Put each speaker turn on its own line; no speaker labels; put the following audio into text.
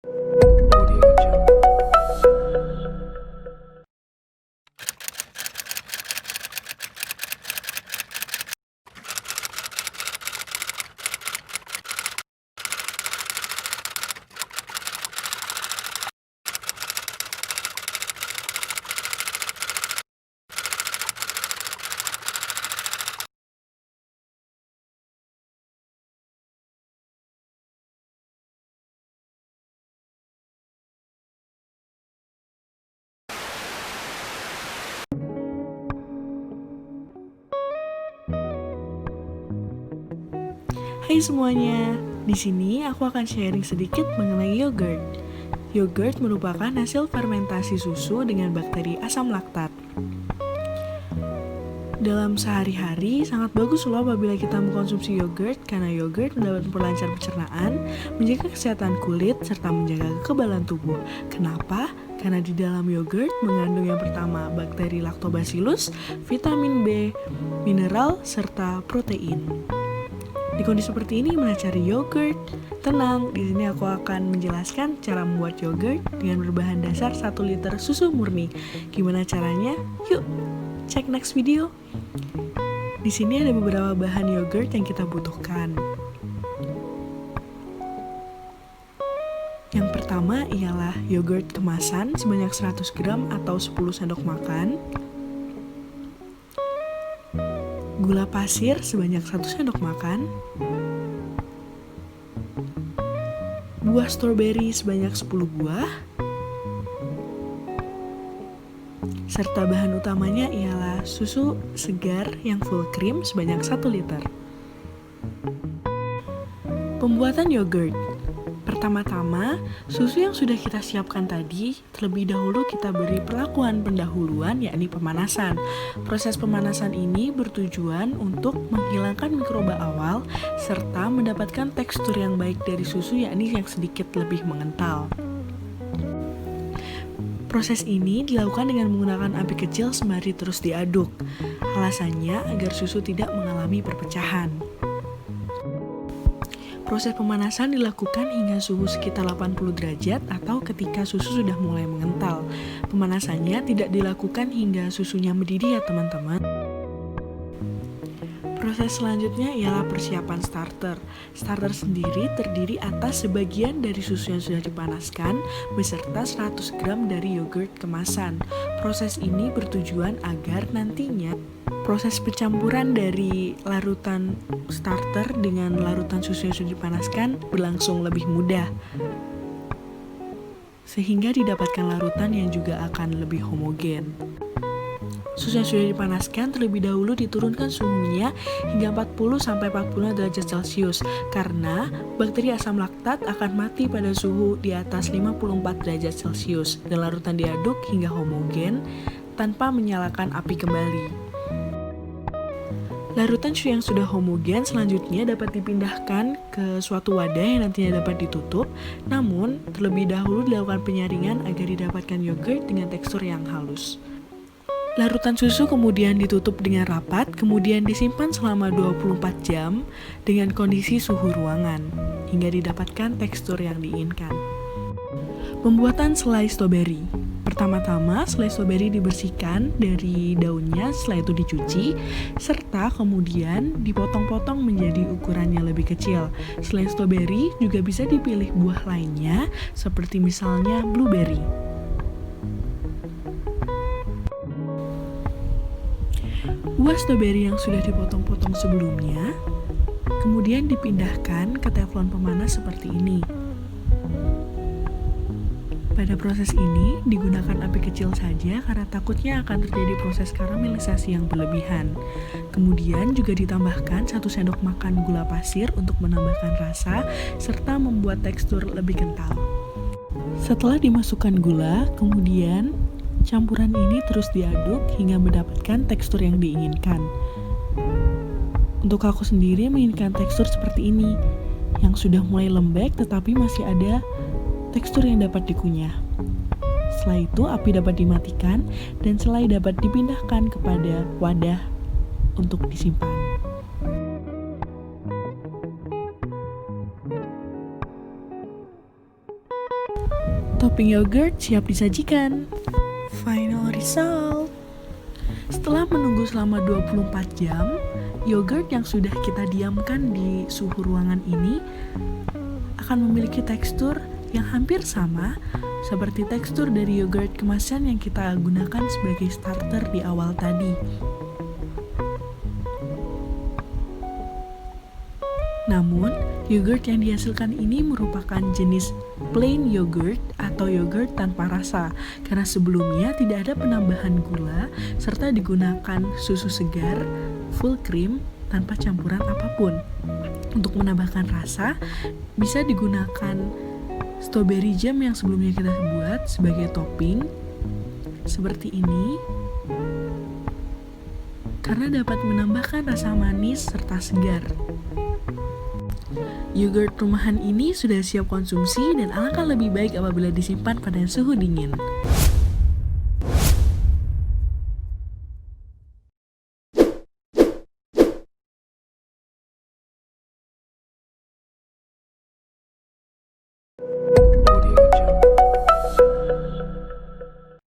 Audio Jungle.
Hai semuanya, di sini aku akan sharing sedikit mengenai yogurt. Yogurt merupakan hasil fermentasi susu dengan bakteri asam laktat. Dalam sehari-hari, sangat bagus loh apabila kita mengkonsumsi yogurt karena yogurt mendapat memperlancar pencernaan, menjaga kesehatan kulit, serta menjaga kekebalan tubuh. Kenapa? Karena di dalam yogurt mengandung yang pertama bakteri lactobacillus, vitamin B, mineral, serta protein. Di kondisi seperti ini, gimana cari yogurt? Tenang, di sini aku akan menjelaskan cara membuat yogurt dengan berbahan dasar 1 liter susu murni. Gimana caranya? Yuk, cek next video. Di sini ada beberapa bahan yogurt yang kita butuhkan. Yang pertama ialah yogurt kemasan sebanyak 100 gram atau 10 sendok makan. Gula pasir sebanyak 1 sendok makan, buah stroberi sebanyak 10 buah, serta bahan utamanya ialah susu segar yang full cream sebanyak 1 liter. Pembuatan yogurt. Pertama-tama, susu yang sudah kita siapkan tadi, terlebih dahulu kita beri perlakuan pendahuluan, yakni pemanasan. Proses pemanasan ini bertujuan untuk menghilangkan mikroba awal, serta mendapatkan tekstur yang baik dari susu, yakni yang sedikit lebih mengental. Proses ini dilakukan dengan menggunakan api kecil sembari terus diaduk. Alasannya agar susu tidak mengalami perpecahan. Proses pemanasan dilakukan hingga suhu sekitar 80 derajat atau ketika susu sudah mulai mengental. Pemanasannya tidak dilakukan hingga susunya mendidih ya teman-teman. Proses selanjutnya ialah persiapan starter. Starter sendiri terdiri atas sebagian dari susu yang sudah dipanaskan beserta 100 gram dari yogurt kemasan. Proses ini bertujuan agar nantinya proses pencampuran dari larutan starter dengan larutan susu yang sudah dipanaskan berlangsung lebih mudah, sehingga didapatkan larutan yang juga akan lebih homogen. Susu yang sudah dipanaskan terlebih dahulu diturunkan suhunya hingga 40-45 derajat Celcius karena bakteri asam laktat akan mati pada suhu di atas 54 derajat Celcius dan larutan diaduk hingga homogen tanpa menyalakan api kembali. Larutan susu yang sudah homogen selanjutnya dapat dipindahkan ke suatu wadah yang nantinya dapat ditutup, namun terlebih dahulu dilakukan penyaringan agar didapatkan yogurt dengan tekstur yang halus. Larutan susu kemudian ditutup dengan rapat, kemudian disimpan selama 24 jam dengan kondisi suhu ruangan, hingga didapatkan tekstur yang diinginkan. Pembuatan selai stroberi. Pertama-tama, selai stroberi dibersihkan dari daunnya, setelah itu dicuci, serta kemudian dipotong-potong menjadi ukuran yang lebih kecil. Selai stroberi juga bisa dipilih buah lainnya, seperti misalnya blueberry. Buah stroberi yang sudah dipotong-potong sebelumnya, kemudian dipindahkan ke teflon pemanas seperti ini. Pada proses ini, digunakan api kecil saja karena takutnya akan terjadi proses karamelisasi yang berlebihan. Kemudian juga ditambahkan 1 sendok makan gula pasir untuk menambahkan rasa, serta membuat tekstur lebih kental. Setelah dimasukkan gula, kemudian campuran ini terus diaduk hingga mendapatkan tekstur yang diinginkan. Untuk aku sendiri menginginkan tekstur seperti ini, yang sudah mulai lembek tetapi masih ada tekstur yang dapat dikunyah. Setelah itu api dapat dimatikan dan selai dapat dipindahkan kepada wadah untuk disimpan. Topping yogurt siap disajikan. Final result. Setelah menunggu selama 24 jam, yogurt yang sudah kita diamkan di suhu ruangan ini akan memiliki tekstur yang hampir sama seperti tekstur dari yogurt kemasan yang kita gunakan sebagai starter di awal tadi. Namun, yogurt yang dihasilkan ini merupakan jenis plain yogurt atau yogurt tanpa rasa karena sebelumnya tidak ada penambahan gula serta digunakan susu segar, full cream, tanpa campuran apapun. Untuk menambahkan rasa, bisa digunakan strawberry jam yang sebelumnya kita buat sebagai topping seperti ini karena dapat menambahkan rasa manis serta segar. Yogurt rumahan ini sudah siap konsumsi dan alangkah lebih baik apabila disimpan pada suhu dingin.